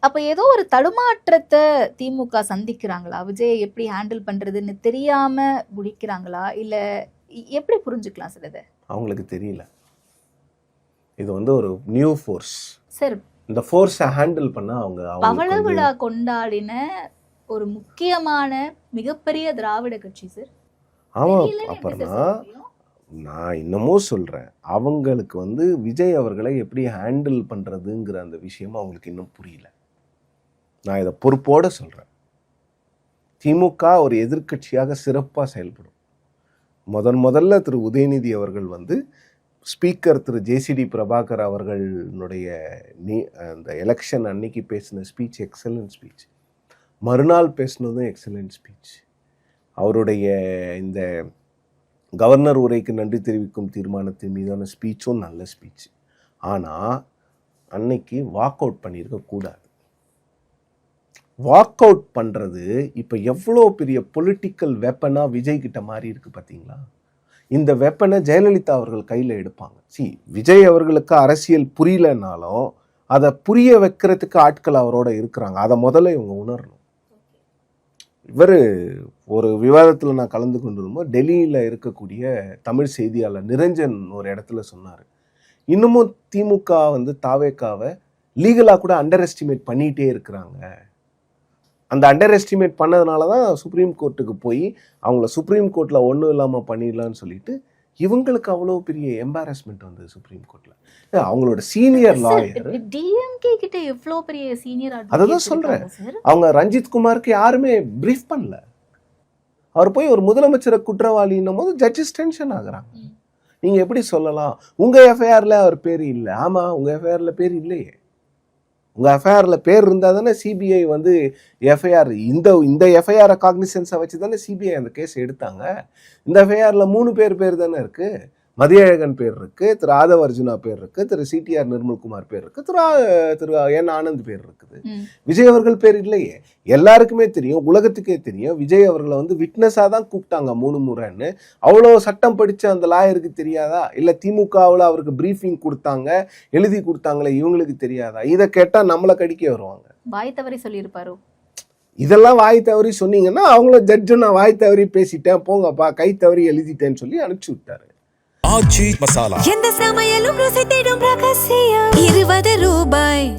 அப்ப ஏதோ ஒரு தடுமாற்றத்தை திமுக சந்திக்கிறாங்களா? விஜயை எப்படி ஹேண்டில் பண்றதுன்னு தெரியாம முழிக்கிறாங்களா? இல்ல எப்படி புரிஞ்சுக்கலாம் சார் இதை? அவங்களுக்கு தெரியல. இது வந்து ஒரு நியூ ஃபோர்ஸ் சார். இந்த ஃபோர்ஸை ஹேண்டில் பண்ண அவங்க பவள விழா கொண்டாடின ஒரு முக்கியமான மிகப்பெரிய திராவிட கட்சி சார். ஆமா, அப்புறம்னா நான் இன்னமும் சொல்றேன், அவங்களுக்கு வந்து விஜய் அவர்களை எப்படி ஹேண்டில் பண்றதுங்கிற அந்த விஷயம் அவங்களுக்கு இன்னும் புரியல. நான் இதை பொறுப்போட சொல்றேன். திமுக ஒரு எதிர்க்கட்சியாக சிறப்பாக செயல்படும். முதல்ல திரு உதயநிதி அவர்கள் வந்து ஸ்பீக்கர் திரு ஜேசிடி பிரபாகர் அவர்களுடைய அந்த எலெக்ஷன் அன்னைக்கு பேசின ஸ்பீச் எக்ஸலன்ட் ஸ்பீச். மறுநாள் பேசினதும் எக்ஸலன்ட் ஸ்பீச். அவருடைய இந்த கவர்னர் உரைக்கு நன்றி தெரிவிக்கும் தீர்மானத்தின் மீதான ஸ்பீச்சும் நல்ல ஸ்பீச். ஆனால் அன்னைக்கு வாக் அவுட் பண்ணியிருக்கக்கூடாது. வாக் அவுட் பண்ணுறது இப்போ எவ்வளோ பெரிய பொலிட்டிக்கல் வெப்பனாக விஜய் கிட்ட மாறி இருக்கு பார்த்தீங்களா? இந்த வெப்பனை ஜெயலலிதா அவர்கள் கையில் எடுப்பாங்க. விஜய் அவர்களுக்கு அரசியல் புரியலனாலும் அதை புரிய வைக்கிறதுக்கு ஆட்கள் அவரோட இருக்கிறாங்க. அதை முதல்ல இவங்க உணரணும். இவர் ஒரு விவாதத்தில் நான் கலந்து கொண்டிருந்தோம். டெல்லியில் இருக்கக்கூடிய தமிழ் செய்தியாளர் நிரஞ்சன் ஒரு இடத்துல சொன்னார், இன்னமும் திமுக வந்து தாவேக்காவை லீகலாக கூட அண்டர் எஸ்டிமேட் பண்ணிகிட்டே இருக்கிறாங்க. அந்த அண்டர் எஸ்டிமேட் பண்ணதுனால தான் சுப்ரீம் கோர்ட்டுக்கு போய் அவங்கள சுப்ரீம் கோர்ட்டில் ஒன்றும் இல்லாமல் பண்ணிடலான்னு சொல்லிட்டு இவங்களுக்கு அவ்வளோ பெரிய எம்பாரஸ்மெண்ட் வந்து சுப்ரீம் கோர்ட்டில். அவங்களோட சீனியர் லாயர் டிஎம்கே கிட்ட எவ்வளோ பெரிய சீனியர், அதான் சொல்கிறேன். அவங்க ரஞ்சித் குமாருக்கு யாருமே பிரீஃப் பண்ணல. அவர் போய் ஒரு முதலமைச்சரை குற்றவாளின்னும் போது ஜட்ஜஸ் டென்ஷன் ஆகுறாங்க. நீங்கள் எப்படி சொல்லலாம் உங்கள் எஃப்ஐஆரில் அவர் பேர் இல்லை? ஆமாம், உங்கள் எஃப்ஐஆரில் பேர் இல்லையே. உங்கள் எஃப்ஐஆரில் பேர் இருந்தால் தானே சிபிஐ வந்து எஃப்ஐஆர் இந்த எஃப்ஐஆரை காக்னிசன்ஸை வச்சு தானே சிபிஐ அந்த கேஸ் எடுத்தாங்க. இந்த எஃப்ஐஆரில் 3 பேர் தானே இருக்குது. மதியழகன் பேர் இருக்குது, திரு ஆதவ அர்ஜுனா பேர் இருக்குது, திரு சிடிஆர் நிர்மல்குமார் பேர் இருக்குது, திரு என் ஆனந்த் பேர் இருக்குது. விஜய் அவர்கள் பேர் இல்லையே. எல்லாருக்குமே தெரியும், உலகத்துக்கே தெரியும், விஜய் அவர்களை வந்து விட்னஸாக தான் கூப்பிட்டாங்க 3 முறைன்னு. அவ்வளோ சட்டம் படித்த அந்த லாயருக்கு தெரியாதா? இல்லை திமுகவில் அவருக்கு ப்ரீஃபிங் கொடுத்தாங்க, எழுதி கொடுத்தாங்களே, இவங்களுக்கு தெரியாதா? இதை கேட்டால் நம்மளை கடிக்க வருவாங்க. வாய் தவறி சொல்லியிருப்பாரோ? இதெல்லாம் வாய் தவறி சொன்னீங்கன்னா அவங்கள ஜட்ஜு நான் வாய் தவறி பேசிட்டேன் போங்கப்பா, கை தவறி எழுதிட்டேன்னு சொல்லி அனுப்பிச்சு விட்டாரு. ஆச்சி மசாலா. எந்த சமையலும் ருசி தேடும் ரகசியம். 20 ரூபாய்.